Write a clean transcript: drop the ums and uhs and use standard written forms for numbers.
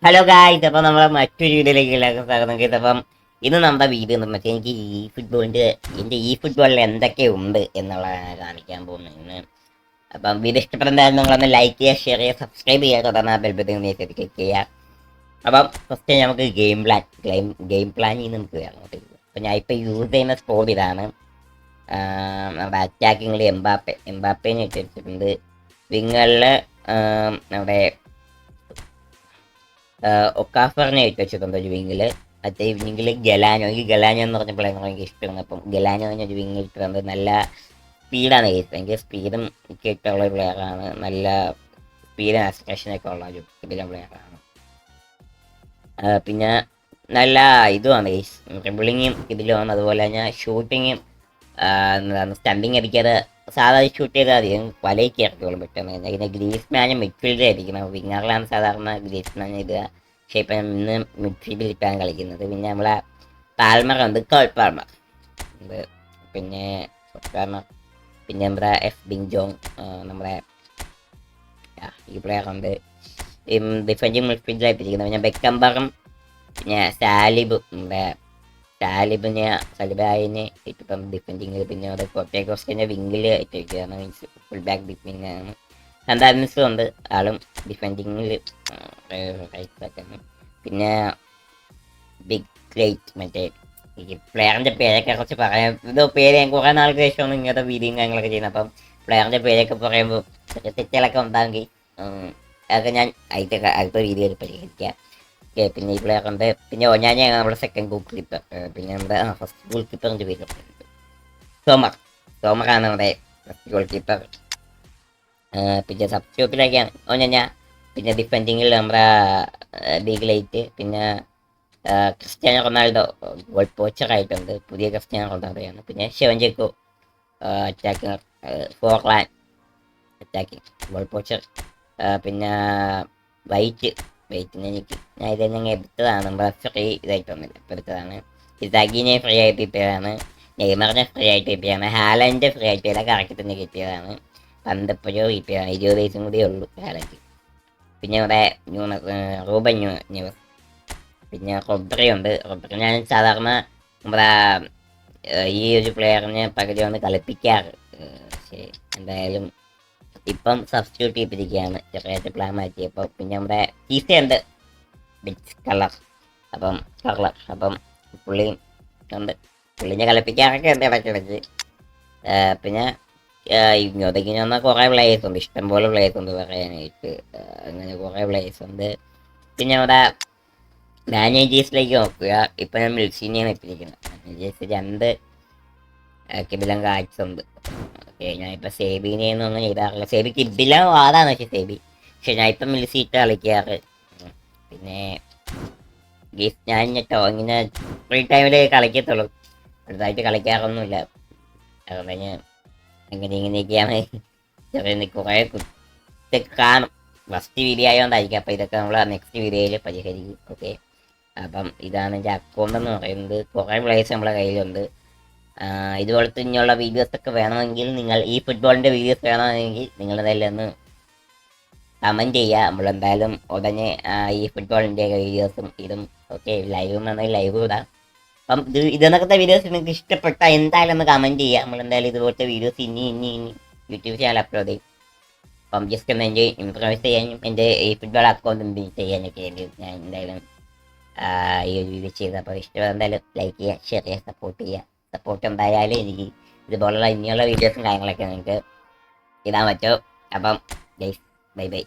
Hello guys, അപ്പം നമ്മളെ മറ്റൊരു വീഡിയോയിലേക്ക് എല്ലാവർക്കും സ്വാഗതം. ഗൈസ്, അപ്പം ഇന്ന് നമ്മുടെ വീഡിയോ എന്ന് വെച്ചാൽ എനിക്ക് ഈ ഫുട്ബോളിൽ എന്തൊക്കെ ഉണ്ട് എന്നുള്ളതാണ് കാണിക്കാൻ പോകുന്നത് ഇന്ന്. അപ്പം വീഡിയോ ഇഷ്ടപ്പെടുന്നതായിരുന്നു നിങ്ങളൊന്ന് ലൈക്ക് ചെയ്യുക, ഷെയർ ചെയ്യുക, സബ്സ്ക്രൈബ് ചെയ്യുക, തുടർന്ന് ആ ബെൽബട്ടൺ ക്ലിക്ക് ചെയ്യുക. അപ്പം ഫസ്റ്റ് നമുക്ക് ഗെയിം പ്ലാനിൽ നമുക്ക് വേണം. അപ്പം ഞാൻ ഇപ്പോൾ യൂസ് ചെയ്യുന്ന സ്കോഡ് ഇതാണ്. നമ്മുടെ അറ്റാക്കിങ്ങിൽ എംബാപ്പേനെ ഇട്ടിട്ടുണ്ട്. വിങ്ങറിൽ നമ്മുടെ ഒക്കാഫറിനെ ഇട്ട് വെച്ചിട്ടുണ്ട് ഒരു വിങ്ങിൽ. മറ്റേ വിങ്ങിൽ ഗലാനോ എന്ന് പറഞ്ഞ പ്ലെയർ എനിക്ക് ഇഷ്ടമാണ്. അപ്പം ഗലാനോ എന്നൊരു വിങ്ങിൽ ഇട്ടിട്ടുണ്ട്. നല്ല സ്പീഡാണ് കേസ്, എനിക്ക് സ്പീഡും ഒക്കെ ഇട്ടുള്ള ഒരു പ്ലെയറാണ്. നല്ല സ്പീഡും ആസ്ട്രേഷനൊക്കെ ഉള്ള ഒരു പ്ലെയറാണ്. പിന്നെ നല്ല ഇതുമാണ് കേസ്, ഡ്രിബിളിങ്ങും ഇതിലുമാണ്. അതുപോലെ തന്നെ ഷൂട്ടിങ്ങും എന്താണ് സ്റ്റമ്പിങ് അടിക്കാതെ സാധാരണ ഷൂട്ട് ചെയ്താൽ അധികം വലയ്ക്ക് ഇറക്കിയോളും പെട്ടെന്ന്. പിന്നെ ഗ്രീസ്മാനും മിഡ്ഫീൽഡിൽ ആയിരിക്കണം. വിങ്ങറിലാണ് സാധാരണ ഗ്രീസ്മാൻ ഇടുക. പക്ഷേ ഇപ്പം ഇന്ന് മിഡ്ഫീൽഡിൽ ഇട്ടാണ് കളിക്കുന്നത്. പിന്നെ നമ്മളെ പാൽമർ ഉണ്ട്, പാൽമർ ഉണ്ട്. പിന്നെ പിന്നെ നമ്മുടെ എഫ് ബിങ് ജോങ്, നമ്മുടെ ഈ പ്ലെയർ ഉണ്ട്. ഡിഫൻഡിങ് മിഡ്ഫീൽഡിലായിട്ടിരിക്കുന്നത്. പിന്നെ ബെക്കംബറും പിന്നെ സലിബായിനെ ഇപ്പം ഡിഫൻഡിങ്. പിന്നെ അവിടെ കോട്ടേക്കോസ്റ്റിൻ്റെ വിങ്ങിൽ ഇട്ടിരിക്കുകയാണ്, മീൻസ് ഫുൾ ബാക്ക് ഡിഫൻഡിങ്ങാണ്. സന്താമിസും ഉണ്ട്, ആളും ഡിഫൻഡിങ്ങിൽ റൈറ്റ് ബാക്കാണ്. പിന്നെ ബിഗ് ഗ്രേറ്റ്, മറ്റേ ഈ പ്ലെയറിൻ്റെ പേരൊക്കെ കുറച്ച് പറയാം. പേര് ഞാൻ കുറേ നാൾക്ക് ശേഷമാണ് ഇങ്ങനത്തെ വീഡിയോയും കാര്യങ്ങളൊക്കെ ചെയ്യുന്നത്. അപ്പം പ്ലെയറിൻ്റെ പേരൊക്കെ പറയുമ്പോൾ ചെറിയ തെറ്റുകളൊക്കെ ഉണ്ടാകുമെങ്കിൽ അതൊക്കെ ഞാൻ അടുത്ത വീഡിയോയിൽ പരിഹരിക്കാം. ഓക്കെ, പിന്നെ ഈ പ്ലെയർ ഉണ്ട്. പിന്നെ ഒഞ്ഞാഞ്ഞ നമ്മുടെ സെക്കൻഡ് ഗോൾ കീപ്പർ. പിന്നെ നമ്മുടെ ഫസ്റ്റ് ഗോൾ കീപ്പറിൻ്റെ പേര് സോമറാണ് നമ്മുടെ ഫസ്റ്റ് ഗോൾ കീപ്പർ. പിന്നെ സബ്സ്റ്റോപ്പിലൊക്കെയാണ് ഒഞ്ഞാഞ്ഞ. പിന്നെ ഡിഫെൻഡിങ്ങിൽ നമ്മുടെ ബിഗ് ലൈറ്റ്. പിന്നെ ക്രിസ്ത്യാനോ റൊണാൾഡോ ഗോൾ പോച്ചറായിട്ടുണ്ട്, പുതിയ ക്രിസ്ത്യാനോ റൊണാൾഡോയാണ്. പിന്നെ Shevchenko attacking, Forlan attacking goal poacher. പിന്നെ വെയിറ്റിന് ഞാൻ ഇതന്നെ എടുത്തതാണ്, നമ്മുടെ ഫ്രീ ഇതായിട്ടൊന്നുമില്ല, ഇപ്പോൾ എടുത്തതാണ്. ഇസാഗിനെ ഫ്രീ ആയിട്ട് കിട്ടിയതാണ്. നെയ്മറിനെ ഫ്രീ ആയിട്ട് കിട്ടിയതാണ്. ഹാലൻഡ് ഫ്രീ ആയിട്ട് കിട്ടിയതാണ്, കറക്റ്റ് തന്നെ കിട്ടിയതാണ്. പന്തപ്പോഴോ കിട്ടിയതാണ്, 20 വയസ്സും കൂടിയേ ഉള്ളൂ ഹാലൻഡ്. പിന്നെ ഇവിടെ റൂബൻ ന്യൂസ്. പിന്നെ റൊബ്രി ഉണ്ട്. റൊബ്രി ഞാൻ സാധാരണ നമ്മുടെ ഈ ഒരു പ്ലെയറിനെ പകുതിയാണ് കളിപ്പിക്കാറ്. പക്ഷേ എന്തായാലും ഇപ്പം സബ്സ്റ്റിറ്റ്യൂട്ട് ചെയ്തിരിക്കുകയാണ്, ചെറിയ പ്ലാൻ മാറ്റിയപ്പോൾ. പിന്നെ നമ്മുടെ ഈസ ഉണ്ട്, ബിഗ് കളർ. അപ്പം പുള്ളിയും ഉണ്ട്, പുള്ളിനെ കളിപ്പിക്കാറൊക്കെ ഉണ്ട് ഇടയ്ക്കിടയ്ക്ക്. പിന്നെ ഇങ്ങോട്ടേക്ക് വന്നാൽ കുറേ പ്ലേയേഴ്സ് ഉണ്ട്, ഇഷ്ടംപോലെ പ്ലേയേഴ്സ് ഉണ്ട് പറയാനായിട്ട്. അങ്ങനെ കുറേ പ്ലേയേഴ്സ് ഉണ്ട്. പിന്നെ അവിടെ മാനേജേഴ്സിലേക്ക് നോക്കുക. ഇപ്പം ഞാൻ മിൽസിനെയാണ് എത്തിയിരിക്കുന്നത്. മാനേജേഴ്സ് 2 കിബിലം കാഴ്ചുണ്ട്. ഓക്കെ, ഞാനിപ്പോൾ സേബിനെയൊന്നും ഒന്നും ചെയ്താറില്ല. സേബി കിബിലം വാതാണ്, പക്ഷെ ഞാൻ ഇപ്പം മിൽസിയിട്ട് കളിക്കാറ്. പിന്നെ ഞാൻ ഇങ്ങനെ ഫ്രീ ടൈമിൽ കളിക്കത്തുള്ളൂ, അടുത്തായിട്ട് കളിക്കാറൊന്നുമില്ല. അതുകൊണ്ട് ഇങ്ങനെയൊക്കെയാണ്. ചെറിയ കുറേ കുത്തൊക്കെ കാണും. ഫസ്റ്റ് വീഡിയോ ആയതുകൊണ്ടായിരിക്കും. അപ്പോൾ ഇതൊക്കെ നമ്മൾ നെക്സ്റ്റ് വീഡിയോയിൽ പരിഹരിക്കും. ഓക്കെ, അപ്പം ഇതാണ് എൻ്റെ അക്കൗണ്ട് എന്ന് പറയുന്നത്. കുറേ പ്ലേയേഴ്സ് നമ്മളെ കയ്യിലുണ്ട്. ഇതുപോലത്തെ ഇനിയുള്ള വീഡിയോസൊക്കെ വേണമെങ്കിൽ, നിങ്ങൾ ഈ ഫുട്ബോളിൻ്റെ വീഡിയോസ് വേണമെങ്കിൽ നിങ്ങളെന്തായാലും ഒന്ന് കമൻറ്റ് ചെയ്യുക. നമ്മളെന്തായാലും ഉടനെ ഈ ഫുട്ബോളിൻ്റെ വീഡിയോസും ഇതും ഒക്കെ ലൈവ് വേണമെങ്കിൽ ലൈവ് ഇടാം. അപ്പം ഇതെന്നൊക്കെ വീഡിയോസ് നിങ്ങൾക്ക് ഇഷ്ടപ്പെട്ടാൽ എന്തായാലും ഒന്ന് കമൻറ്റ് ചെയ്യുക. നമ്മളെന്തായാലും ഇതുപോലത്തെ വീഡിയോസ് ഇനി യൂട്യൂബ് ചാനൽ അപ്ലോഡ് ചെയ്യും. അപ്പം ജസ്റ്റ് ഒന്ന് എൻ്റെ ഇംപ്രവൈസ് ചെയ്യാനും എൻ്റെ ഈ ഫുട്ബോൾ അക്കൗണ്ട് എന്ത് ചെയ്യാനൊക്കെ വേണ്ടി ഞാൻ എന്തായാലും ഈ ഒരു വീഡിയോ ചെയ്ത്. അപ്പോൾ ഇഷ്ടം എന്തായാലും ലൈക്ക് ചെയ്യുക, ഷെയർ ചെയ്യുക, സപ്പോർട്ട് ചെയ്യുക. സപ്പോർട്ട് ഉണ്ടായാലും എനിക്ക് ഇതുപോലുള്ള ഇനിയുള്ള വീഡിയോസും കാര്യങ്ങളൊക്കെ നിങ്ങൾക്ക് ഇടാൻ പറ്റും. അപ്പം ബൈ ബൈ.